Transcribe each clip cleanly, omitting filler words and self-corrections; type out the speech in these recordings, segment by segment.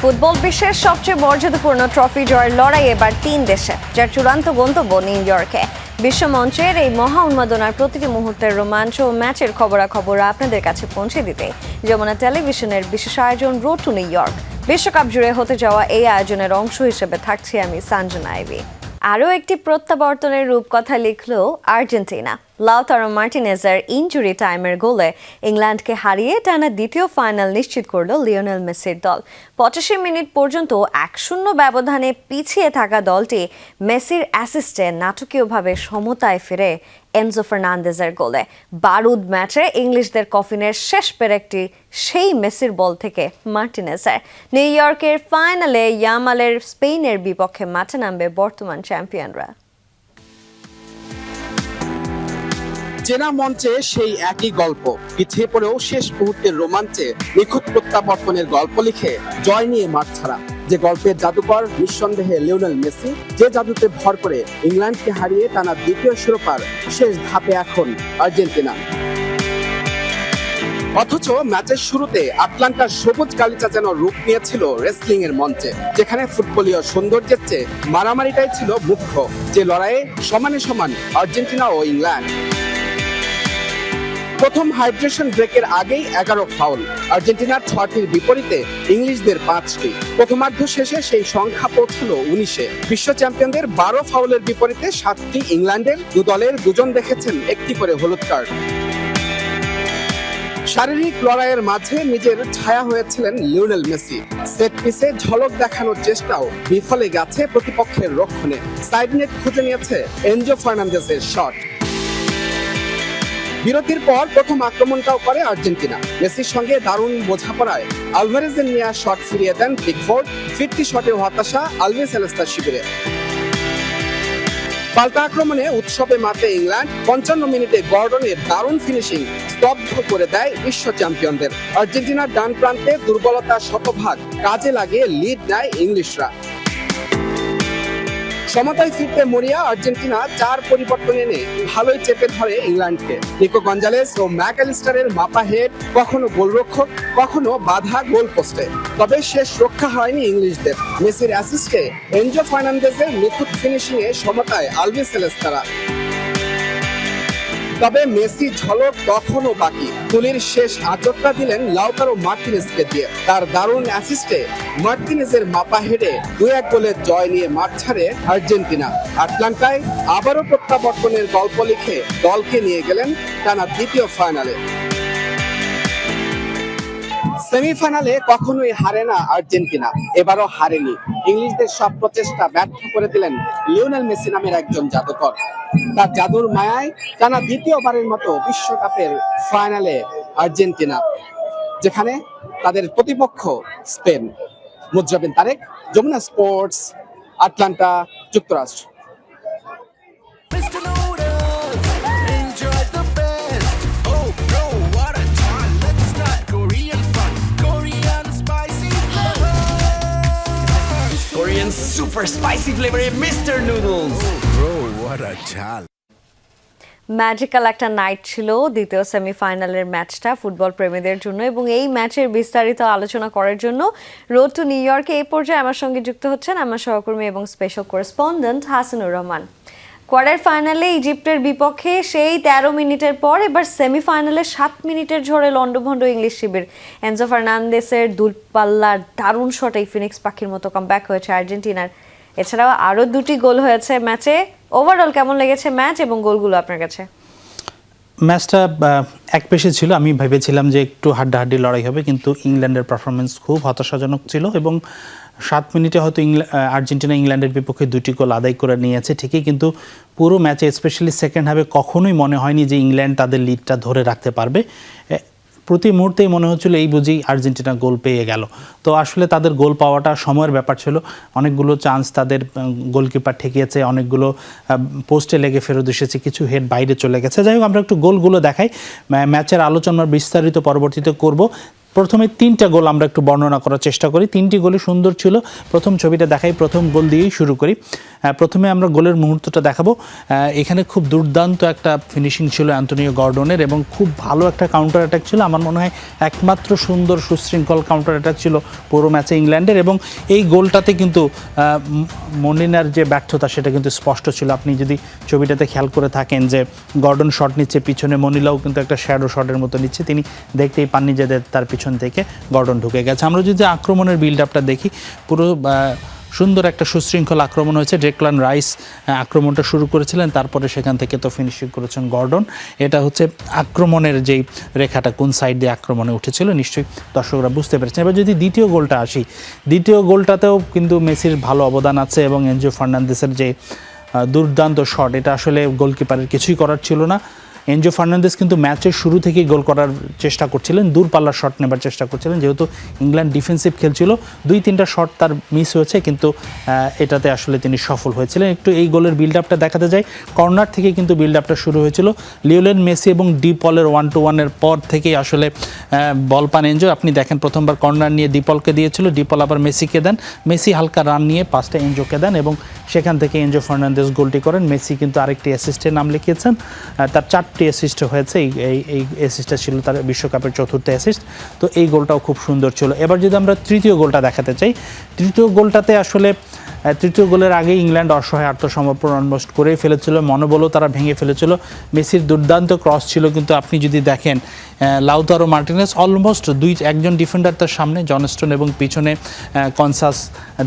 Football বিশ্বের সবচেয়ে মর্যাদাপূর্ণ ট্রফি জয়ের লড়াই এবার 3 দেশে, যার চূড়ান্ত গন্তব্য নিউ ইয়র্কে। বিশ্বমঞ্চের এই মহা উন্মাদনার প্রতিটি মুহূর্তের রোমাঞ্চ ও ম্যাচের খবরাখবর আপনাদের কাছে পৌঁছে দিতে যমুনা টেলিভিশনের বিশেষ আয়োজন রোড টু নিউ ইয়র্ক। বিশ্বকাপ জুড়ে হতে যাওয়া এই আয়োজনের অংশ হিসেবে থাকছি আমি সঞ্জনা আইভি। আরও একটি প্রত্যাবর্তনের রূপকথা লিখল আর্জেন্টিনা। লাউতারো মার্টিনেজের ইনজুরি টাইমের গোলে ইংল্যান্ডকে হারিয়ে টানা দ্বিতীয় ফাইনাল নিশ্চিত করল লিওনেল মেসির দল। 85 মিনিট পর্যন্ত 1-0 ব্যবধানে পিছিয়ে থাকা দলটি মেসির অ্যাসিস্টে নাটকীয়ভাবে সমতায় ফিরে এনজো ফার্নান্দেজের গোলে। বারুদ ম্যাচে ইংলিশদের কফিনের শেষ পেরেকটি সেই মেসির বল থেকে মার্টিনেজের। নিউ ইয়র্কের ফাইনালে ইয়ামালের স্পেনের বিপক্ষে মাঠে নামবে বর্তমান চ্যাম্পিয়নরা। চেনা মঞ্চে সেই একই গল্প, পিছিয়ে পড়েও শেষ মুহূর্তের রোমাঞ্চে নিখুঁত প্রত্যাবর্তনের গল্প লিখে জয় নিয়ে মাঠ ছাড়া। যে গল্পের জাদুকর নিঃসন্দেহে লিওনেল মেসি, যে জাদুতে ভর করে ইংল্যান্ডকে হারিয়ে টানা দ্বিতীয় শিরোপার শেষ ধাপে এখন আর্জেন্টিনা। অথচ ম্যাচের শুরুতে আটলান্টার সবুজ গালিচা যেন রূপ নিয়েছিল রেসলিং এর মঞ্চে, যেখানে ফুটবলীয় সৌন্দর্যের চেয়ে মারামারিটাই ছিল মুখ্য। যে লড়াইয়ে সমানে সমান আর্জেন্টিনা ও ইংল্যান্ড। প্রথম হাইড্রেশন ব্রেকের আগেই 11 ফাউল, আর্জেন্টিনার 6টির বিপরীতে ইংলিশদের 5টি। প্রথমার্ধ শেষে সেই সংখ্যা পৌঁছল 19-এ। বিশ্ব চ্যাম্পিয়নদের 12 ফাউলের বিপরীতে 7টি ইংল্যান্ডের দু দলের দুজন দেখেছেন একটি করে হলুদ কার্ড। শারীরিক লড়াইয়ের মাঝে নিজের ছায়া হয়েছিলেন লিওনেল মেসি। সেট পিসে ঝলক দেখানোর চেষ্টাও বিফলে গেছে প্রতিপক্ষের রক্ষণে। সাইড নেট খুঁজে নিয়েছে এনজো ফার্নান্দেজের শট। বিরতির পর প্রথম আক্রমণটাও করে আর্জেন্টিনা। মেসির সঙ্গে দারুণ বোঝাপড়ায় আলভারেজের নেওয়া শট ফিরিয়ে দেন পিকফোর্ড। ফিরতি শটে হতাশা আলভেসেলেস্তার শিবিরে। পাল্টা আক্রমণে উৎসবে মাতে ইংল্যান্ড। 55 মিনিটে গর্ডনের দারুণ ফিনিশিং স্তব্ধ করে দেয় বিশ্ব চ্যাম্পিয়নদের। আর্জেন্টিনার ডান প্রান্তে দুর্বলতার শতভাগ কাজে লাগিয়ে লিড নেয় ইংলিশরা। সমতায় ফিরতে মরিয়া আর্জেন্টিনা 4 পরিবর্তন এনে ভালোই চেপে ধরে ইংল্যান্ডকে। নিকো গঞ্জালেস ও ম্যাকঅ্যালিস্টারের মাপা হেড, কখনো গোলরক্ষক, কখনো বাধা গোল পোস্টে। তবে শেষ রক্ষা হয়নি ইংলিশদের। মেসির অ্যাসিস্টে এনজো ফার্নান্দেজের নিখুঁত ফিনিশিং এ সমতায় আলভেসেলেস্তারা। তবে মেসি ঝলক তখনও বাকি। তুলির শেষ আচরটা দিলেন লাউতারো মার্টিনেজকে দিয়ে। তার দারুণ অ্যাসিস্টে মার্টিনেজের মাপা হেডে 2-1 গোলের জয় নিয়ে মাঠ ছাড়ে আর্জেন্টিনা। আটলান্টায় আবারও প্রত্যাবর্তনের গল্প লিখে দলকে নিয়ে গেলেন টানা দ্বিতীয় ফাইনালে। সেমিফাইনালে কখনোই হারে না আর্জেন্টিনা, এবারও হারেনি। ইংলিশদের সব প্রচেষ্টা ব্যর্থ করে দিলেন লিওনেল মেসি নামের একজন জাদুকর। তার জাদুর মায়ায় টানা দ্বিতীয়বারের মতো বিশ্বকাপের ফাইনালে আর্জেন্টিনা, যেখানে তাদের প্রতিপক্ষ Spain. Mujrabin Tarek, Jamuna sports, Atlanta, যুক্তরাষ্ট্র। Korean super spicy flavor Mr. Noodles. Bro, what a chal. Magical একটা নাইট ছিল দ্বিতীয় সেমিফাইনালের ম্যাচটা ফুটবল প্রেমীদের জন্য, এবং এই ম্যাচের বিস্তারিত আলোচনা করার জন্য রোড টু নিউ ইয়র্কে এই পর্যায়ে আমার সঙ্গে যুক্ত হচ্ছেন আমার সহকর্মী এবং special correspondent Hasanur Rahman. Quarter ফাইনালে ইজিপ্টের বিপক্ষে সেই 13 মিনিটের পর এবার সেমিফাইনালে 7 মিনিটের ঝড়ে লন্ডভন্ড ইংলিশ শিবির। এনজো ফার্নান্দেসের দূরপাল্লার দারুণ শটে ফিনিক্স পাখির মতো কামব্যাক হয়েছে আর্জেন্টিনার। এছাড়াও আরও 2টি গোল হয়েছে ম্যাচে। ওভারঅল কেমন লেগেছে ম্যাচ এবং গোলগুলো আপনার কাছে? ম্যাচটা একপেশে ছিল। আমি ভেবেছিলাম যে একটু হাড্ডাহাড্ডি লড়াই হবে, কিন্তু ইংল্যান্ডের পারফরমেন্স খুব হতাশাজনক ছিল এবং 7 মিনিটে হয়তো আর্জেন্টিনা ইংল্যান্ডের বিপক্ষে 2টি গোল আদায় করে নিয়েছে ঠিকই, কিন্তু পুরো ম্যাচে স্পেশালি সেকেন্ড হাফে কখনোই মনে হয়নি যে ইংল্যান্ড তাদের লিডটা ধরে রাখতে পারবে। প্রতি মুহূর্তেই মনে হচ্ছিল এই বুঝি আর্জেন্টিনা গোল পেয়ে গেল। তো আসলে তাদের গোল পাওয়াটা সময়ের ব্যাপার ছিল। অনেকগুলো চান্স তাদের গোলকিপার ঠেকিয়েছে, অনেকগুলো পোস্টে লেগে ফেরত এসেছে, কিছু হেড বাইরে চলে গেছে। যাই হোক, আমরা একটু গোলগুলো দেখাই। ম্যাচের আলোচনার বিস্তারিত পরবর্তীতে করব। প্রথমে 3টা গোল আমরা একটু বর্ণনা করার চেষ্টা করি। 3টি গোলই সুন্দর ছিল। প্রথম ছবিটা দেখাই, প্রথম গোল দিয়েই শুরু করি। প্রথমে আমরা গোলের মুহূর্তটা দেখাবো। এখানে খুব দুর্দান্ত একটা ফিনিশিং ছিল অ্যান্টোনিও গর্ডনের এবং খুব ভালো একটা কাউন্টার অ্যাটাক ছিল। আমার মনে হয় একমাত্র সুন্দর সুশৃঙ্খল কাউন্টার অ্যাটাক ছিল পুরো ম্যাচে ইংল্যান্ডের, এবং এই গোলটাতে কিন্তু মলিনার যে ব্যর্থতা সেটা কিন্তু স্পষ্ট ছিল। আপনি যদি ছবিটাতে খেয়াল করে থাকেন যে গর্ডন শট নিচ্ছে, পিছনে মনিলাও কিন্তু একটা শ্যাডো শটের মতো নিচ্ছে, তিনি দেখতেই পাননি যে তার পিছন থেকে গর্ডন ঢুকে গেছে। আমরা যদি আক্রমণের বিল্ড আপটা দেখি, পুরো সুন্দর একটা সুশৃঙ্খল আক্রমণ হয়েছে। ডেক্লান রাইস আক্রমণটা শুরু করেছিলেন, তারপরে সেখান থেকে তো ফিনিশিং করেছেন গর্ডন। এটা হচ্ছে আক্রমণের যেই রেখাটা কোন সাইড দিয়ে আক্রমণে উঠেছিল নিশ্চয়ই দর্শকরা বুঝতে পেরেছেন। এবার যদি দ্বিতীয় গোলটা আসি, দ্বিতীয় গোলটাতেও কিন্তু মেসির ভালো অবদান আছে এবং এনজো ফার্নান্দেসের যে দুর্দান্ত শট, এটা আসলে গোলকিপারের কিছুই করার ছিল না। এনজো ফার্নান্দেস কিন্তু ম্যাচের শুরু থেকেই গোল করার চেষ্টা করছিলেন, দূরপাল্লার শট নেবার চেষ্টা করছিলেন, যেহেতু ইংল্যান্ড ডিফেন্সিভ খেলছিল। 2-3টা শট তার মিস হয়েছে, কিন্তু এটাতে আসলে তিনি সফল হয়েছিলেন। একটু এই গোলের বিল্ড আপটা দেখাতে যাই। কর্নার থেকে কিন্তু বিল্ড আপটা শুরু হয়েছিল। লিওনেল মেসি এবং ডি পলের 1-to-1-এর পর থেকেই আসলে বল পান এনজো। আপনি দেখেন প্রথমবার কর্নার নিয়ে ডিপলকে দিয়েছিল, ডিপল আবার মেসিকে দেন, মেসি হালকা রান নিয়ে পাসটা এনজোকে দেন এবং সেখান থেকে এনজো ফার্নান্দেস গোলটি করেন। মেসি কিন্তু আরেকটি অ্যাসিস্টের নাম লিখিয়েছেন, তার 4টি অ্যাসিস্ট হয়েছে। এই অ্যাসিস্টটা ছিল তার বিশ্বকাপের 4র্থ অ্যাসিস্ট। তো এই গোলটাও খুব সুন্দর ছিল। এবার যদি আমরা তৃতীয় গোলটা দেখাতে চাই, তৃতীয় গোলটাতে আসলে তৃতীয় গোলের আগে ইংল্যান্ড অসহায় আত্মসমর্পণ অলমোস্ট করেই ফেলেছিল, মনোবলও তারা ভেঙে ফেলেছিল। মেসির দুর্দান্ত ক্রস ছিল, কিন্তু আপনি যদি দেখেন লাউতারো মার্টিনেস অলমোস্ট একজন ডিফেন্ডার তার সামনে, জনস্টোন, এবং পিছনে কনসাস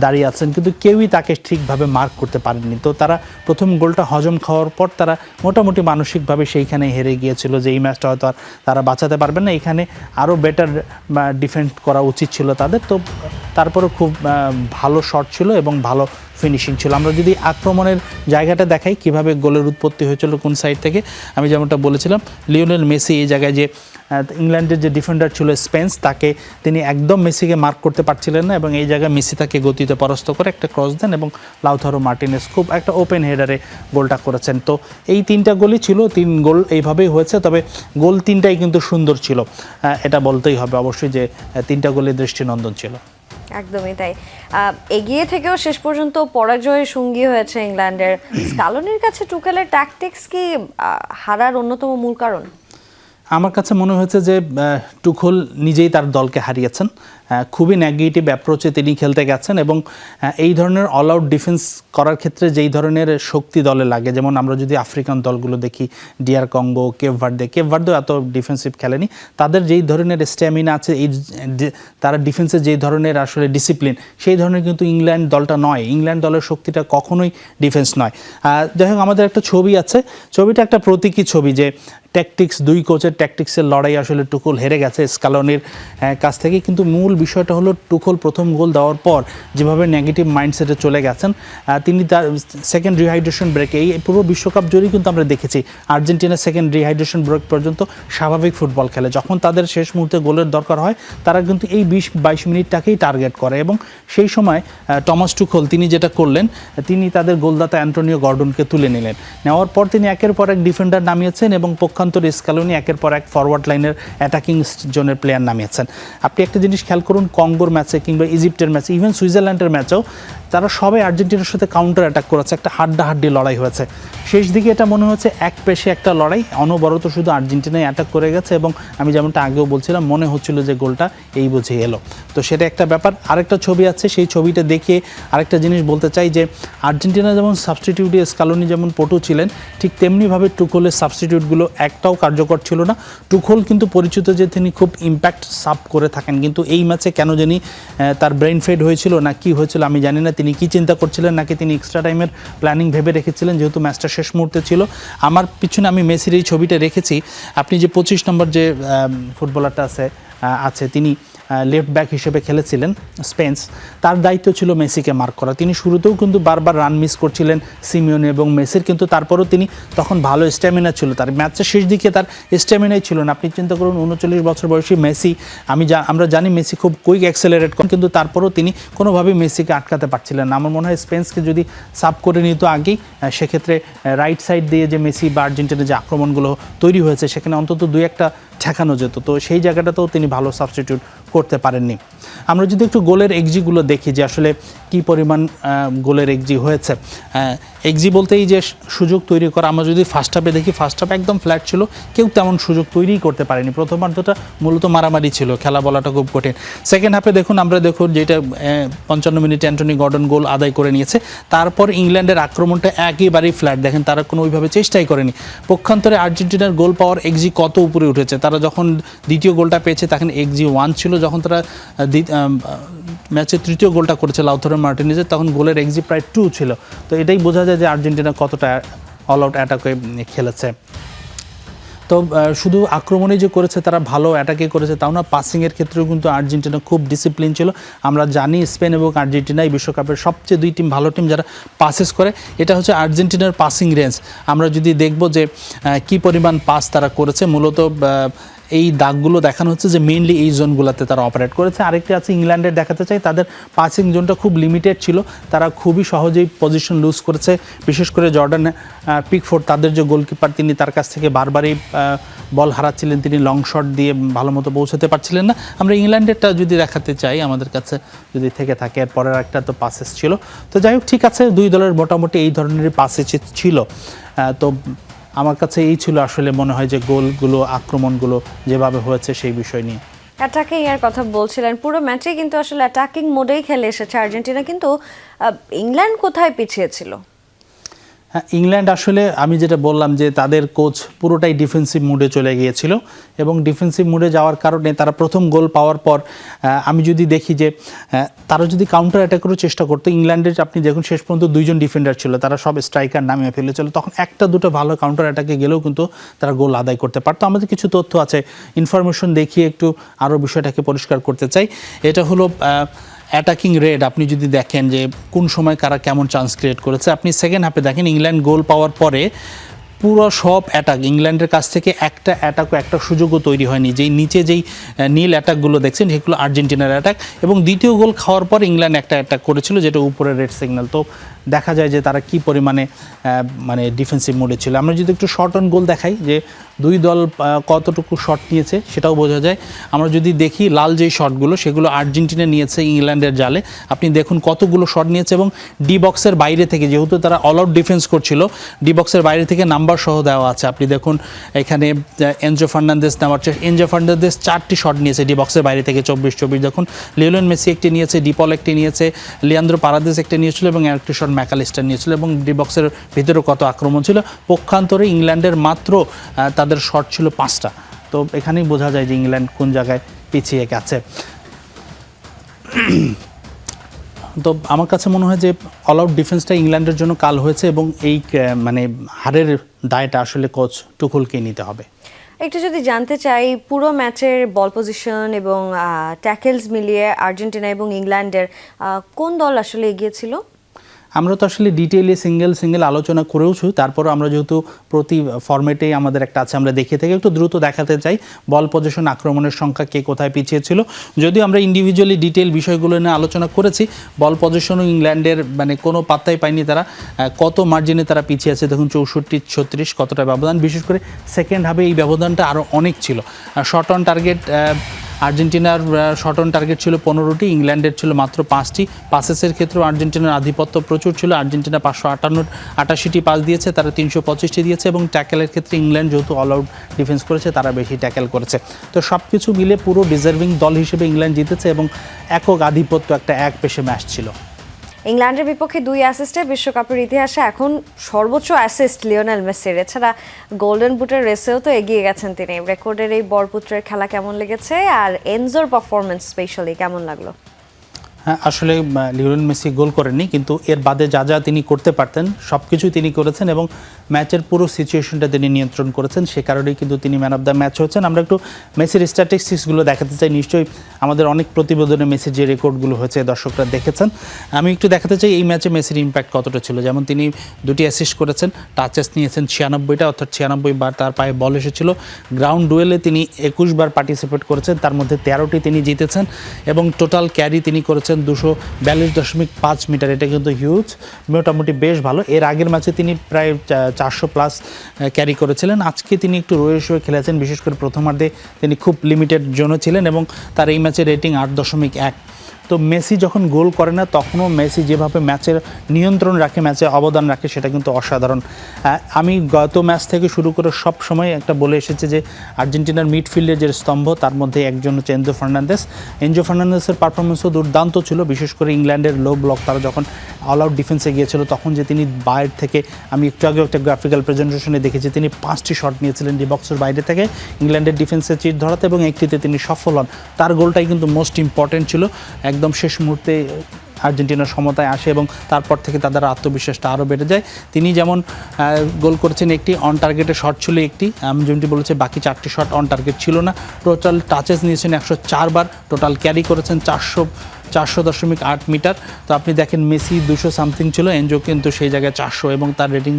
দাঁড়িয়ে আছেন, কিন্তু কেউই তাকে ঠিকভাবে মার্ক করতে পারেননি। তো তারা প্রথম গোলটা হজম খাওয়ার পর তারা মোটামুটি মানসিকভাবে সেইখানে হেরে গিয়েছিল যে এই ম্যাচটা হয়তো আর তারা বাঁচাতে পারবেন না, এখানে আরও বেটার ডিফেন্ড করা উচিত ছিল তাদের। তো তারপরে খুব ভালো শট ছিল এবং ভালো ফিনিশিং ছিল। আমরা যদি আক্রমণের জায়গাটা দেখাই, কিভাবে গোলের উৎপত্তি হয়েছিল কোন সাইড থেকে, আমি যেমনটা বলেছিলাম, লিওনেল মেসি এই জায়গায় যে ইংল্যান্ডের যে ডিফেন্ডার ছিল স্পেন্স, তাকে তিনি একদম মেসিকে মার্ক করতে পারছিলেন না এবং এই জায়গায় মেসি তাকে গতিতে পরাস্ত করে একটা ক্রস দেন এবং লাউতারো মার্টিনেস খুব একটা ওপেন হেডারে গোলটা করেছেন। তো এই 3টা গোলই ছিল, 3 গোল এইভাবেই হয়েছে, তবে গোল 3টাই কিন্তু সুন্দর ছিল, এটা বলতেই হবে অবশ্যই যে 3টা গোলের দৃষ্টিনন্দন ছিল। একদমই তাই। এগিয়ে থেকেও শেষ পর্যন্ত পরাজয়ের সঙ্গী হয়েছে ইংল্যান্ডের। স্কালোনির কাছে টুকেলের ট্যাকটিক্স কি হারার অন্যতম মূল কারণ? আমার কাছে মনে হয়েছে যে টুখল নিজেই তার দলকে হারিয়েছেন। খুবই নেগেটিভ অ্যাপ্রোচে তিনি খেলতে গেছেন এবং এই ধরনের অল আউট ডিফেন্স করার ক্ষেত্রে যেই ধরনের শক্তি দলে লাগে, যেমন আমরা যদি আফ্রিকান দলগুলো দেখি, ডিআর কঙ্গো, কেপ ভার্দে এত ডিফেন্সিভ খেলেনি, তাদের যেই ধরনের স্ট্যামিনা আছে, এই তারা ডিফেন্সে যেই ধরনের আসলে ডিসিপ্লিন, সেই ধরনের কিন্তু ইংল্যান্ড দলটা নয়। ইংল্যান্ড দলের শক্তিটা কখনোই ডিফেন্স নয়। যাই হোক, আমাদের একটা ছবি আছে, ছবিটা একটা প্রতীকী ছবি যে ট্যাকটিক্স, 2 কোচের ট্যাকটিক্সের লড়াই আসলে টুখল হেরে গেছে স্কালোনির কাছ থেকে। কিন্তু মূল বিষয়টা হলো টুখল প্রথম গোল দেওয়ার পর যেভাবে নেগেটিভ মাইন্ডসেটে চলে গেছেন, তিনি তার সেকেন্ড রিহাইড্রেশন ব্রেকে, এই পুরো বিশ্বকাপ জুড়েই কিন্তু আমরা দেখেছি আর্জেন্টিনা সেকেন্ড রিহাইড্রেশন ব্রেক পর্যন্ত স্বাভাবিক ফুটবল খেলে। যখন তাদের শেষ মুহূর্তে গোলের দরকার হয়, তারা কিন্তু এই 20-22 মিনিটটাকেই টার্গেট করে এবং সেই সময় টমাস টুখল তিনি যেটা করলেন, তিনি তাদের গোলদাতা অ্যান্টোনিও গর্ডনকে তুলে নিলেন। নেওয়ার পর তিনি একের পর এক ডিফেন্ডার নামিয়েছেন এবং পক্ষান্তরে স্কালোনি একের পর এক ফরওয়ার্ড লাইনের অ্যাটাকিং জোনের প্লেয়ার নামিয়েছেন। আপনি একটা জিনিস খেয়াল করুন, কঙ্গোর ম্যাচে কিংবা ইজিপ্টের ম্যাচে, ইভেন সুইজারল্যান্ডের ম্যাচেও তারা সবাই আর্জেন্টিনার সাথে কাউন্টার অ্যাটাক করেছে, একটা হাড্ডাহাড্ডি লড়াই হয়েছে। শেষ দিকে এটা মনে হচ্ছে এক পেশে একটা লড়াই, অনবরত শুধু আর্জেন্টিনায় অ্যাটাক করে গেছে এবং আমি যেমনটা আগেও বলছিলাম, মনে হচ্ছিল যে গোলটা এই বুঝে এলো। তো সেটা একটা ব্যাপার। আরেকটা ছবি আছে, সেই ছবিটা দেখে আরেকটা জিনিস বলতে চাই যে আর্জেন্টিনা যেমন সাবস্টিটিউটে স্কালোনি যেমন পটু ছিলেন, ঠিক তেমনিভাবে টুখলের সাবস্টিটিউটগুলো একটাও কার্যকর ছিল না। টুখল কিন্তু পরিচিত যে তিনি খুব ইম্প্যাক্ট সাব করে থাকেন, কিন্তু এই ম্যাচে কেন জানি তার ব্রেন ফেড হয়েছিল না কি হয়েছিল আমি জানি না, তিনি কি চিন্তা করছিলেন, নাকি তিনি এক্সট্রা টাইমের প্ল্যানিং ভেবে রেখেছিলেন, যেহেতু ম্যাচটা শেষ মুহূর্তে ছিল। আমার পিছনে আমি মেসির এই ছবিটা রেখেছি, আপনি যে 25 নম্বর যে ফুটবলারটা আছে তিনি লেফট ব্যাক হিসেবে খেলেছিলেন স্পেন্স, তার দায়িত্ব ছিল মেসিকে মার্ক করা। তিনি শুরুতেও কিন্তু বারবার রান মিস করছিলেন সিমিওনে এবং মেসির, কিন্তু তারপরেও তিনি তখন ভালো স্ট্যামিনা ছিল তার, ম্যাচের শেষ দিকে তার স্ট্যামিনাই ছিল না। আপনি চিন্তা করুন 39 বছর বয়সী মেসি, আমরা জানি মেসি খুব কুইক অ্যাক্সেলারেট করেন, কিন্তু তারপরেও তিনি কোনোভাবেই মেসিকে আটকাতে পারছিলেন না। আমার মনে হয় স্পেন্সকে যদি সাব করে নিত আগেই, সেক্ষেত্রে রাইট সাইড দিয়ে যে মেসি বা আর্জেন্টিনার যে আক্রমণগুলো তৈরি হয়েছে, সেখানে অন্তত 2-1টা ঠেকানো যেত, তো সেই জায়গাটাতেও তিনি ভালো সাবস্টিটিউট করতে পারেননি। আমরা যদি একটু গোলের এক্সজিগুলো দেখি যে আসলে কি পরিমাণ গোলের এক্সজি হয়েছে, এক্সজি বলতেই যে সুযোগ তৈরি করা, আমরা যদি ফার্স্ট হাফে দেখি ফার্স্ট হাফ একদম ফ্ল্যাট ছিল, কেউ তেমন সুযোগ তৈরিই করতে পারেনি। প্রথমার্ধটা মূলত মারামারি ছিল, খেলা বলাটা খুব কঠিন। সেকেন্ড হাফে দেখুন যেটা 55 মিনিটে অ্যান্টনি গর্ডন গোল আদায় করে নিয়েছে, তারপর ইংল্যান্ডের আক্রমণটা একেবারেই ফ্ল্যাট, দেখেন তারা কোনো ওইভাবে চেষ্টাই করেনি। পক্ষান্তরে আর্জেন্টিনার গোল পাওয়ার এক্সজি কত উপরে উঠেছে, তারা যখন দ্বিতীয় গোলটা পেয়েছে তখন এক্সজি 1 ছিল, যখন তারা ম্যাচের তৃতীয় গোলটা করেছে লাউতারো মার্টিনেজের তখন গোলের এক্সজি প্রায় 2 ছিল। তো এটাই বোঝা যায় যে আর্জেন্টিনা কতটা অল আউট অ্যাটাকে খেলেছে। তো শুধু আক্রমণে যে করেছে তারা ভালো অ্যাটাকে করেছে তাও না, পাসিংয়ের ক্ষেত্রেও কিন্তু আর্জেন্টিনা খুব ডিসিপ্লিন ছিল। আমরা জানি স্পেন এবং আর্জেন্টিনা এই বিশ্বকাপের সবচেয়ে 2 টিম ভালো টিম যারা পাসেস করে। এটা হচ্ছে আর্জেন্টিনার পাসিং রেঞ্জ। আমরা যদি দেখব যে কি পরিমাণ পাস তারা করেছে, মূলত এই দাগগুলো দেখানো হচ্ছে যে মেইনলি এই জোনগুলোতে তারা অপারেট করেছে। আরেকটি আছে ইংল্যান্ডের, দেখাতে চাই তাদের পাসিং জোনটা খুব লিমিটেড ছিল, তারা খুবই সহজেই পজিশন লুজ করেছে। বিশেষ করে জর্ডান পিকফোর্ড, তাদের যে গোলকিপার, তিনি তার কাছ থেকে বারবারই বল হারাচ্ছিলেন, তিনি লং শট দিয়ে ভালো মতো পৌঁছাতে পারছিলেন না। আমরা ইংল্যান্ডেরটা যদি দেখাতে চাই, আমাদের কাছে যদি থেকে থাকে, এরপরের একটা তো পাসেস ছিল। তো যাই হোক, ঠিক আছে, 2 দলের মোটামুটি এই ধরনের পাসেস ছিল। তো আমার কাছে এই ছিল আসলে মনে হয় যে গোলগুলো, আক্রমণগুলো যেভাবে হয়েছে সেই বিষয় নিয়ে। অ্যাটাকিং এর কথা বলছিলেন, পুরো ম্যাচে কিন্তু আসলে অ্যাটাকিং মোডেই খেলে এসেছে আর্জেন্টিনা, কিন্তু ইংল্যান্ড কোথায় পিছিয়ে ছিল? হ্যাঁ, ইংল্যান্ড আসলে আমি যেটা বললাম যে তাদের কোচ পুরোটাই ডিফেন্সিভ মুডে চলে গিয়েছিল, এবং ডিফেন্সিভ মুডে যাওয়ার কারণে তারা প্রথম গোল পাওয়ার পর আমি যদি দেখি যে তারা যদি কাউন্টার অ্যাটাকেরও চেষ্টা করতো, ইংল্যান্ডের আপনি দেখুন শেষ পর্যন্ত 2 জন ডিফেন্ডার ছিল, তারা সব স্ট্রাইকার নামিয়ে ফেলেছিল, তখন 1-2 ভালো কাউন্টার অ্যাটাকে গেলেও কিন্তু তারা গোল আদায় করতে পারতো। আমাদের কিছু তথ্য আছে, ইনফরমেশন দেখিয়ে একটু আরও বিষয়টাকে পরিষ্কার করতে চাই। এটা হলো অ্যাটাকিং রেট। আপনি যদি দেখেন যে কোন সময় কারা কেমন চান্স ক্রিয়েট করেছে, আপনি সেকেন্ড হাফে দেখেন ইংল্যান্ড গোল পাওয়ার পরে পুরো সব অ্যাটাক ইংল্যান্ডের কাছ থেকে একটা অ্যাটাকও একটা সুযোগও তৈরি হয়নি। যেই নিচে যেই নীল অ্যাটাকগুলো দেখছেন সেগুলো আর্জেন্টিনার অ্যাটাক, এবং দ্বিতীয় গোল খাওয়ার পর ইংল্যান্ড একটা অ্যাটাক করেছিল যেটা উপরে রেড সিগন্যাল। তো দেখা যায় যে তারা কি পরিমাণে মানে ডিফেন্সিভ মোডে ছিল। আমরা যদি একটু শর্ট অন গোল দেখাই যে 2 দল কতটুকু শট নিয়েছে সেটাও বোঝা যায়। আমরা যদি দেখি লাল যেই শটগুলো সেগুলো আর্জেন্টিনা নিয়েছে ইংল্যান্ডের জালে, আপনি দেখুন কতগুলো শট নিয়েছে, এবং ডি বক্সের বাইরে থেকে, যেহেতু তারা অল আউট ডিফেন্স করছিল, ডি বক্সের বাইরে থেকে নাম্বার সহ দেওয়া আছে। আপনি দেখুন এখানে এনজো ফার্নান্দেজ নেওয়ার এনজো ফার্নান্দেজ 4টি শট নিয়েছে ডি বক্সের বাইরে থেকে, 24-24। দেখুন লিওনেল মেসি একটি নিয়েছে, ডিপল একটি নিয়েছে, লিয়ান্দ্রো পারাদেস একটা নিয়েছিল, এবং আরেকটি শট ম্যাকালিস্টার নিয়েছিল, এবং ডি বক্সের ভিতরে কত আক্রমণ ছিল। পক্ষান্তরে ইংল্যান্ডের মাত্র তাদের শট ছিল 5টা। তো এখানেই বোঝা যায় যে ইংল্যান্ড কোন জায়গায় পিছিয়ে গেছে। তো আমার কাছে মনে হয় যে অল আউট ডিফেন্সটা ইংল্যান্ডের জন্য কাল হয়েছে, এবং এই মানে হারের দায়টা আসলে কোচ টুখুলকে নিতে হবে। একটু যদি জানতে চাই, পুরো ম্যাচের বল পজিশন এবং ট্যাকেলস মিলিয়ে আর্জেন্টিনা এবং ইংল্যান্ডের কোন দল আসলে এগিয়ে ছিল? আমরা তো আসলে ডিটেইলে সিঙ্গেল আলোচনা করেওছি, তারপর আমরা যেহেতু প্রতি ফরম্যাটেই আমাদের একটা আছে, আমরা দেখে থেকে একটু দ্রুত দেখাতে চাই বল পজিশন, আক্রমণের সংখ্যা, কে কোথায় পিছিয়ে ছিল। যদিও আমরা ইন্ডিভিজুয়ালি ডিটেইল বিষয়গুলো নিয়ে আলোচনা করেছি, বল পজিশনও ইংল্যান্ডের মানে কোনো পাত্তাই পায়নি, তারা কত মার্জিনে তারা পিছিয়ে আছে দেখুন, 64-36 কতটা ব্যবধান। বিশেষ করে সেকেন্ড হাফে এই ব্যবধানটা আরও অনেক ছিল। শট অন টার্গেট আর্জেন্টিনার শট অন টার্গেট ছিল 15টি, ইংল্যান্ডের ছিল মাত্র 5টি। পাসেসের ক্ষেত্রেও আর্জেন্টিনার আধিপত্য প্রচুর ছিল, আর্জেন্টিনা 588টি পাস দিয়েছে, তারা 325টি দিয়েছে, এবং ট্যাকেলের ক্ষেত্রে ইংল্যান্ড যেহেতু অল আউট ডিফেন্স করেছে তারা বেশি ট্যাকেল করেছে। তো সব কিছু মিলে পুরো ডিজার্ভিং দল হিসেবে ইংল্যান্ড জিতেছে, এবং একক আধিপত্য একটা এক পেশে ম্যাচ ছিল। ইংল্যান্ডের বিপক্ষে 2 অ্যাসিস্টে বিশ্বকাপের ইতিহাসে এখন সর্বোচ্চ অ্যাসিস্ট লিওনেল মেসির। এছাড়া গোল্ডেন বুটের রেসেও তো এগিয়ে গেছেন তিনি। রেকর্ডের এই বরপুত্রের খেলা কেমন লেগেছে, আর এনজোর পারফরমেন্স স্পেশালি কেমন লাগলো? হ্যাঁ, আসলে লিওনেল মেসি গোল করেননি, কিন্তু এর বাদে যা যা তিনি করতে পারতেন সব কিছুই তিনি করেছেন, এবং ম্যাচের পুরো সিচুয়েশনটা তিনি নিয়ন্ত্রণ করেছেন, সে কারণেই কিন্তু তিনি ম্যান অফ দ্য ম্যাচ হচ্ছেন। আমরা একটু মেসির স্ট্যাটিস্টিক্সগুলো দেখাতে চাই। নিশ্চয়ই আমাদের অনেক প্রতিবেদনে মেসির যে রেকর্ডগুলো হয়েছে দর্শকরা দেখেছেন। আমি একটু দেখাতে চাই এই ম্যাচে মেসির ইম্প্যাক্ট কতটা ছিল। যেমন তিনি 2টি অ্যাসিস্ট করেছেন, টাচেস নিয়েছেন 96টা, অর্থাৎ 96 বার তার পায়ে বল এসেছিল। গ্রাউন্ড ডুয়েলে তিনি 21 বার পার্টিসিপেট করেছেন, তার মধ্যে 13টি তিনি জিতেছেন, এবং টোটাল ক্যারি তিনি করেছেন করেছেন 242.5 মিটার, এটা কিন্তু হিউজ, মোটামুটি বেশ ভালো। এর আগের ম্যাচে তিনি প্রায় 400+ ক্যারি করেছিলেন। আজকে তিনি একটু রয়ে খেলেছেন, বিশেষ করে প্রথমার্ধে তিনি খুব লিমিটেড জোনে ছিলেন এবং তার এই ম্যাচে রেটিং 8.1। তো মেসি যখন গোল করে না তখনও মেসি যেভাবে ম্যাচের নিয়ন্ত্রণ রাখে, ম্যাচে অবদান রাখে, সেটা কিন্তু অসাধারণ। আমি গত ম্যাচ থেকে শুরু করে সব সময় একটা বলে এসেছি যে আর্জেন্টিনার মিডফিল্ডের যে স্তম্ভ তার মধ্যে একজন হচ্ছে এনজো ফার্নান্দেসের পারফরমেন্সও দুর্দান্ত ছিল, বিশেষ করে ইংল্যান্ডের লো ব্লক তারা যখন অল আউট ডিফেন্সে গিয়েছিল তখন যে তিনি বাইরে থেকে, আমি একটু আগে একটা গ্রাফিক্যাল প্রেজেন্টেশনে দেখেছি, তিনি 5টি শট নিয়েছিলেন ডি বক্সের বাইরে থেকে ইংল্যান্ডের ডিফেন্সে চিট ধরাতে এবং একটিতে তিনি সফল হন। তার গোলটাই কিন্তু মোস্ট ইম্পর্টেন্ট ছিল, একদম শেষ মুহূর্তে আর্জেন্টিনার সমতায় আসে এবং তারপর থেকে তাদের আত্মবিশ্বাসটা আরও বেড়ে যায়। তিনি যেমন গোল করেছেন একটি, অন টার্গেটে শট ছিল একটি, আমি যেমনটি বলেছি বাকি 4টি শট অন টার্গেট ছিল না। টোটাল টাচেস নিয়েছেন 104 বার, টোটাল ক্যারি করেছেন 400.8 মিটার। তো আপনি দেখেন মেসি 200 সামথিং ছিল, এনজো কিন্তু সেই জায়গায় 400 এবং তার রেটিং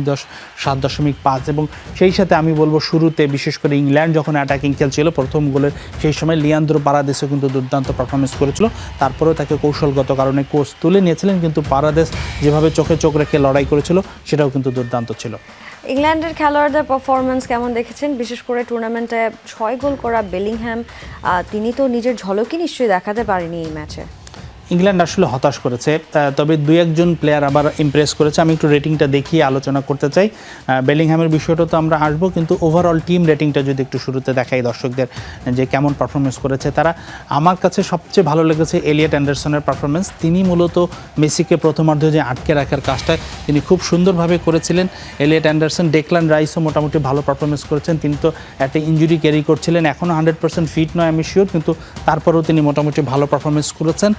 7.5। এবং সেই সাথে আমি বলবো শুরুতে বিশেষ করে ইংল্যান্ড যখন অ্যাটাকিং খেলছিল প্রথম গোলের সেই সময় লিয়ান্দ্রো পারাদেসও কিন্তু দুর্দান্ত পারফরমেন্স করেছিল। তারপরেও তাকে কৌশলগত কারণে কোচ তুলে নিয়েছিলেন, কিন্তু পারাদেস যেভাবে চোখে চোখ রেখে লড়াই করেছিল সেটাও কিন্তু দুর্দান্ত ছিল। ইংল্যান্ডের খেলোয়াড়দের পারফরমেন্স কেমন দেখেছেন? বিশেষ করে টুর্নামেন্টে 6 গোল করা বেলিংহ্যাম, তিনি তো নিজের ঝলকই নিশ্চয়ই দেখাতে পারেনি এই ম্যাচে। ইংল্যান্ড আসলে হতাশ করেছে, তবে 2-1 প্লেয়ার আবার ইমপ্রেস করেছে। আমি একটু রেটিংটা দেখিয়ে আলোচনা করতে চাই। বেলিংহ্যামের বিষয়টা তো আমরা আসবো, কিন্তু ওভারঅল টিম রেটিংটা যদি একটু শুরুতে দেখাই দর্শকদের যে কেমন পারফরমেন্স করেছে তারা, আমার কাছে সবচেয়ে ভালো লেগেছে এলিয়ট অ্যান্ডারসনের পারফরমেন্স। তিনি মূলত মেসিকে প্রথমার্ধে যে আটকে রাখার কাজটা তিনি খুব সুন্দরভাবে করেছিলেন। এলিয়ট অ্যান্ডারসন, ডেকলান রাইসও মোটামুটি ভালো পারফরমেন্স করেছেন। তিনি তো একটা ইনজুরি ক্যারি করছিলেন, এখনও 100% ফিট নয় আমি শিওর, কিন্তু তারপরেও তিনি মোটামুটি ভালো পারফরমেন্স করেছেন।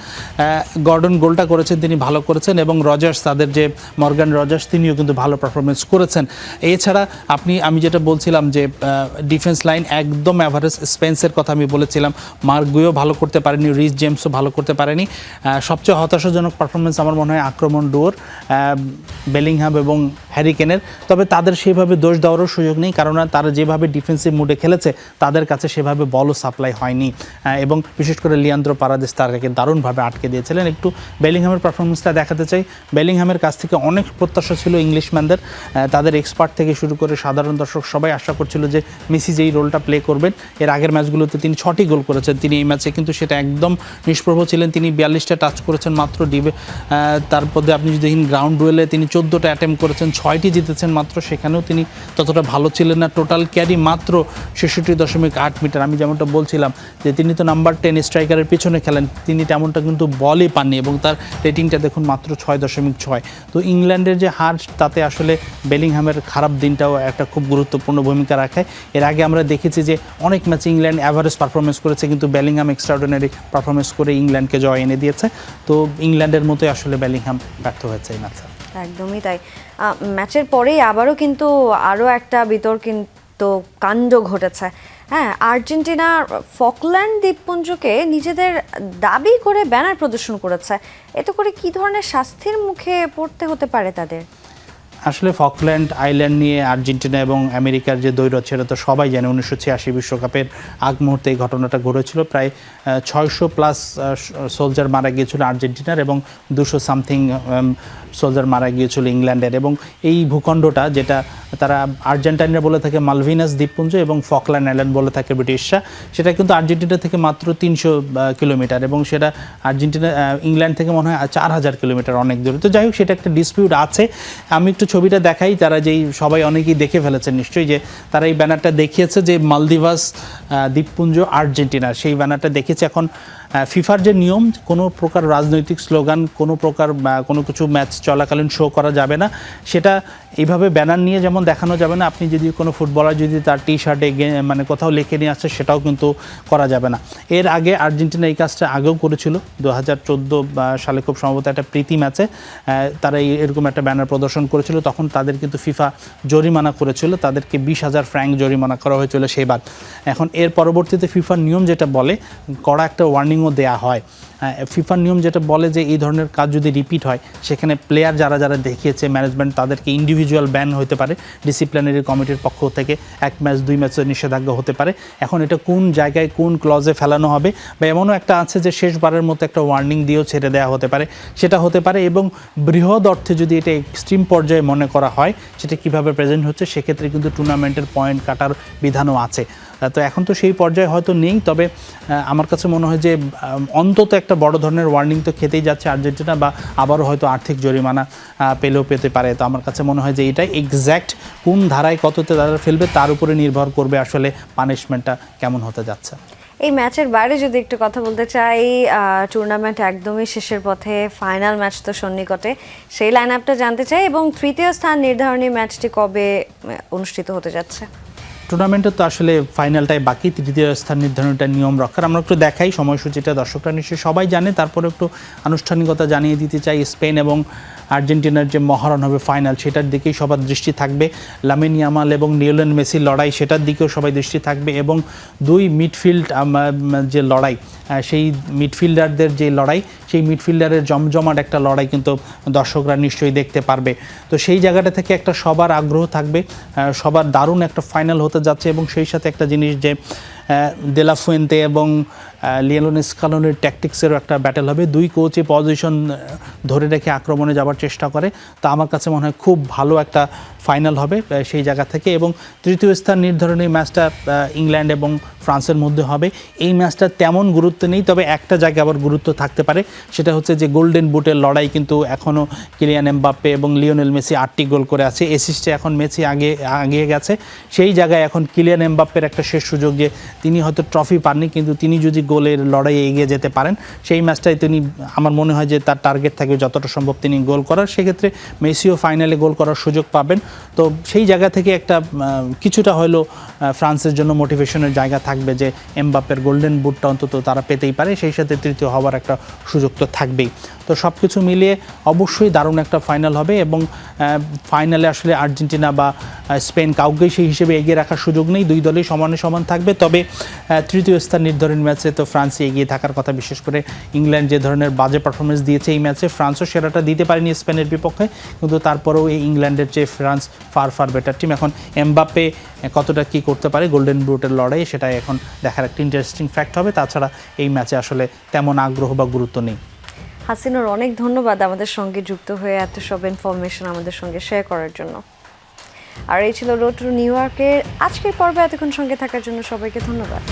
গর্ডন গোলটা করেছেন, তিনি ভালো করেছেন, এবং রজার্স, তাদের যে মর্গান রজার্স, তিনিও কিন্তু ভালো পারফরমেন্স করেছেন। এছাড়া আমি যেটা বলছিলাম যে ডিফেন্স লাইন একদম অ্যাভারেজ। স্পেন্সের কথা আমি বলেছিলাম, মার্ক গুইও ভালো করতে পারেনি, রিস জেমসও ভালো করতে পারেনি। সবচেয়ে হতাশাজনক পারফরমেন্স আমার মনে হয় আক্রমণ ডুয়োর বেলিংহ্যাম এবং হ্যারি কেনের। তবে তাদের সেভাবে দোষ দেওয়ারও সুযোগ নেই, কারণ তারা যেভাবে ডিফেন্সিভ মুডে খেলেছে তাদের কাছে সেভাবে বলও সাপ্লাই হয়নি, এবং বিশেষ করে লিয়ান্দ্রো পারাদেস তাদেরকে দারুণভাবে আটকে দিয়েছিলেন। একটু বেলিংহ্যামের পারফরমেন্সটা দেখাতে চাই। বেলিংহ্যামের কাছ থেকে অনেক প্রত্যাশা ছিল ইংলিশম্যানদের, তাদের এক্সপার্ট থেকে শুরু করে সাধারণ দর্শক সবাই আশা করছিল যে মেসি যেই রোলটা প্লে করবেন। এর আগের ম্যাচগুলোতে তিনি 6টি গোল করেছেন, তিনি এই ম্যাচে কিন্তু সেটা একদম নিষ্প্রভ ছিলেন। তিনি 42টা টাচ করেছেন মাত্র ডিবে, তারপরে আপনি যদি দেখেন গ্রাউন্ড ডুয়েলে তিনি 14টা অ্যাটেম্প করেছেন, 6টি জিতেছেন মাত্র, সেখানেও তিনি ততটা ভালো ছিলেন না। টোটাল ক্যারি মাত্র 66.8 মিটার। আমি যেমনটা বলছিলাম যে তিনি তো নাম্বার 10 স্ট্রাইকারের পিছনে খেলেন, তিনি তেমনটা কিন্তু বলই পাননি, এবং তার রেটিংটা দেখুন মাত্র 6.6। তো ইংল্যান্ডের যে হার, তাতে আসলে বেলিংহ্যামের খারাপ দিনটাও একটা খুব গুরুত্বপূর্ণ ভূমিকা রাখে। এর আগে আমরা দেখেছি যে অনেক ম্যাচে ইংল্যান্ড অ্যাভারেজ পারফরমেন্স করেছে, কিন্তু বেলিংহ্যাম এক্সট্রাঅর্ডিনারি পারফরমেন্স করে ইংল্যান্ডকে জয় এনে দিয়েছে। তো ইংল্যান্ডের মতোই আসলে বেলিংহ্যাম ব্যর্থ হয়েছে এই ম্যাচে। একদমই তাই। ম্যাচের পরেই আবারও কিন্তু আরও একটা বিতর্কিত কাণ্ড ঘটেছে। হ্যাঁ, আর্জেন্টিনা ফকল্যান্ড দ্বীপপুঞ্জকে নিজেদের দাবি করে ব্যানার প্রদর্শন করেছে। এতে করে কি ধরনের শাস্তির মুখে পড়তে হতে পারে তাদের? আসলে ফকল্যান্ড আইল্যান্ড নিয়ে আর্জেন্টিনা এবং আমেরিকার যে দ্বৈরথ সেটা তো সবাই জানে। 1986 বিশ্বকাপের আগ মুহূর্তে এই ঘটনাটা ঘটেছিল। প্রায় 600+ সোলজার মারা গিয়েছিল আর্জেন্টিনার, এবং 200 সামথিং সোলজার মারা গিয়েছিল ইংল্যান্ডের। এবং এই ভূখণ্ডটা, যেটা তারা আর্জেন্টাইনরা বলে থাকে মালভিনাস দ্বীপপুঞ্জ এবং ফকল্যান্ড আইল্যান্ড বলে থাকে ব্রিটিশরা, সেটা কিন্তু আর্জেন্টিনা থেকে মাত্র 300 কিলোমিটার, এবং সেটা আর্জেন্টিনা ইংল্যান্ড থেকে মনে হয় 4000 কিলোমিটার, অনেক দূরে। তো যাই হোক, সেটা একটা ডিসপিউট আছে। আমি একটু ছবিটা দেখাই, তারা যেই সবাই অনেকেই দেখে ফেলেছেন নিশ্চয়ই, যে তারা এই ব্যানারটা দেখিয়েছে যে মালদিভাস দ্বীপপুঞ্জ আর্জেন্টিনা, সেই ব্যানারটা দেখিয়েছে। এখন ফিফার যে নিয়ম, কোনো প্রকার রাজনৈতিক স্লোগান, কোনো প্রকার কোনো কিছু ম্যাচ চলাকালীন শো করা যাবে না, সেটা এইভাবে ব্যানার নিয়ে যেমন দেখানো যাবে না, আপনি যদি কোনো ফুটবলার যদি তার টি শার্টে মানে কোথাও লিখে নিয়ে আসছে সেটাও কিন্তু করা যাবে না। এর আগে আর্জেন্টিনা এই কাজটা আগেও করেছিল 2014 সালে, খুব সম্ভবত একটা প্রীতি ম্যাচে তারা এরকম একটা ব্যানার প্রদর্শন করেছিল। তখন তাদের কিন্তু ফিফা জরিমানা করেছিল, তাদেরকে 20,000 ফ্র্যাঙ্ক জরিমানা করা হয়েছিল সেইবার। এখন এর পরবর্তীতে ফিফার নিয়ম যেটা বলে, কড়া একটা ওয়ার্নিংও দেয়া হয় ফিফার নিয়ম যেটা বলে যে এই ধরনের কাজ যদি রিপিট হয় সেখানে প্লেয়ার যারা যারা দেখিয়েছে ম্যানেজমেন্ট তাদেরকে ইন্ডিভিজুয়াল ব্যান হতে পারে, ডিসিপ্লিনারি কমিটির পক্ষ থেকে 1 ম্যাচ 2 ম্যাচের নিষেধাজ্ঞা হতে পারে। এখন এটা কোন জায়গায় কোন ক্লজে ফেলানো হবে, বা এমনও একটা আছে যে শেষবারের মতো একটা ওয়ার্নিং দিয়েও ছেড়ে দেওয়া হতে পারে, সেটা হতে পারে। এবং বৃহৎ অর্থে যদি এটা এক্সট্রিম পর্যায়ে মনে করা হয় সেটা কিভাবে প্রেজেন্ট হচ্ছে, সেক্ষেত্রে কিন্তু টুর্নামেন্টের পয়েন্ট কাটার বিধানও আছে। তো এখন তো সেই পর্যায়ে হয়তো নেই, তবে আমার কাছে মনে হয় যে অন্তত একটা বড় ধরনের ওয়ার্নিং তো খেতেই যাচ্ছে আর্জেন্টিনা, বা আবারও হয়তো আর্থিক জরিমানা পেলেও পেতে পারে। তো আমার কাছে মনে হয় যে এটা এক্স্যাক্ট কোন ধারায় কততে তারা ফেলবে তার উপরে নির্ভর করবে আসলে পানিশমেন্টটা কেমন হতে যাচ্ছে। এই ম্যাচের বাইরে যদি একটু কথা বলতে চাই, টুর্নামেন্ট একদমই শেষের পথে, ফাইনাল ম্যাচ তো সন্নিকটে, সেই লাইন আপটা জানতে চাই এবং তৃতীয় স্থান নির্ধারণী ম্যাচটি কবে অনুষ্ঠিত হতে যাচ্ছে? টুর্নামেন্টে তো আসলে ফাইনালটাই বাকি, তৃতীয় স্থান নির্ধারণটা নিয়ম রক্ষার। আমরা একটু দেখাই সময়সূচিটা, দর্শকরা নিশ্চয়ই সবাই জানে, তারপরে একটু আনুষ্ঠানিকতা জানিয়ে দিতে চাই। স্পেন এবং আর্জেন্টিনার যে মহারণ হবে ফাইনাল, সেটার দিকেই সবার দৃষ্টি থাকবে। লামিন ইয়ামাল এবং লিওনেল মেসির লড়াই, সেটার দিকেও সবাই দৃষ্টি থাকবে। এবং দুই মিডফিল্ড যে লড়াই, সেই মিডফিল্ডারদের যে লড়াই, সেই মিডফিল্ডারের জমজমাট একটা লড়াই কিন্তু দর্শকরা নিশ্চয়ই দেখতে পারবে। তো সেই জায়গাটা থেকে একটা সবার আগ্রহ থাকবে, সবার দারুণ একটা ফাইনাল হতে যাচ্ছে। এবং সেই সাথে একটা জিনিস যে দেলা ফুয়েন্তে এবং লিওনেল স্কালোনির ট্যাকটিক্সেরও একটা ব্যাটেল হবে। দুই কোচে পজিশন ধরে রেখে আক্রমণে যাওয়ার চেষ্টা করে, তো আমার কাছে মনে হয় খুব ভালো একটা ফাইনাল হবে সেই জায়গা থেকে। এবং তৃতীয় স্থান নির্ধারণী ম্যাচটা ইংল্যান্ড এবং ফ্রান্সের মধ্যে হবে। এই ম্যাচটা তেমন গুরুত্ব নেই, তবে একটা জায়গায় আবার গুরুত্ব থাকতে পারে, সেটা হচ্ছে যে গোল্ডেন বুটের লড়াই। কিন্তু এখনও কিলিয়ান এমবাপ্পে এবং লিওনেল মেসি 8টি গোল করে আছে, অ্যাসিস্টে এখন মেসি আগিয়ে গেছে। সেই জায়গায় এখন কিলিয়ান এমবাপ্পের একটা শেষ সুযোগ, যে তিনি হয়তো ট্রফি পাননি, কিন্তু তিনি যদি গোলের লড়াইয়ে এগিয়ে যেতে পারেন, সেই ম্যাচটাই তিনি, আমার মনে হয় যে তার টার্গেট থাকবে যতটা সম্ভব তিনি গোল করার। সেক্ষেত্রে মেসিও ফাইনালে গোল করার সুযোগ পাবেন। তো সেই জায়গা থেকে একটা কিছুটা হয়তো ফ্রান্সের জন্য মোটিভেশনের জায়গা থাকবে যে এমবাপ্পের গোল্ডেন বুটটা অন্তত তারা পেতেই পারে, সেই সাথে তৃতীয় হওয়ার একটা সুযোগ তো থাকবেই। তো সব কিছু মিলিয়ে অবশ্যই দারুণ একটা ফাইনাল হবে। এবং ফাইনালে আসলে আর্জেন্টিনা বা স্পেন কাউকেই সেই হিসেবে এগিয়ে রাখার সুযোগ নেই, দুই দলই সমানে সমান থাকবে। তবে তৃতীয় স্থান নির্ধারণী ম্যাচে তো ফ্রান্সই এগিয়ে থাকার কথা, বিশেষ করে ইংল্যান্ড যে ধরনের বাজে পারফরমেন্স দিয়েছে এই ম্যাচে, ফ্রান্সও সেরাটা দিতে পারেনি স্পেনের বিপক্ষে, কিন্তু তারপরেও এই ইংল্যান্ডের চেয়ে ফ্রান্স ফার বেটার টিম। এখন এমবাপ্পে কতটা কী করতে পারে গোল্ডেন বুটের লড়াই, সেটাই এখন দেখার একটা ইন্টারেস্টিং ফ্যাক্ট হবে। তাছাড়া এই ম্যাচে আসলে তেমন আগ্রহ বা গুরুত্ব নেই। হাসিনুর, অনেক ধন্যবাদ আমাদের সঙ্গে যুক্ত হয়ে এত সব ইনফরমেশন আমাদের সঙ্গে শেয়ার করার জন্য। আর এই ছিল রোড টু নিউ ইয়র্কের আজকের পর্বে। এতক্ষণ সঙ্গে থাকার জন্য সবাইকে ধন্যবাদ।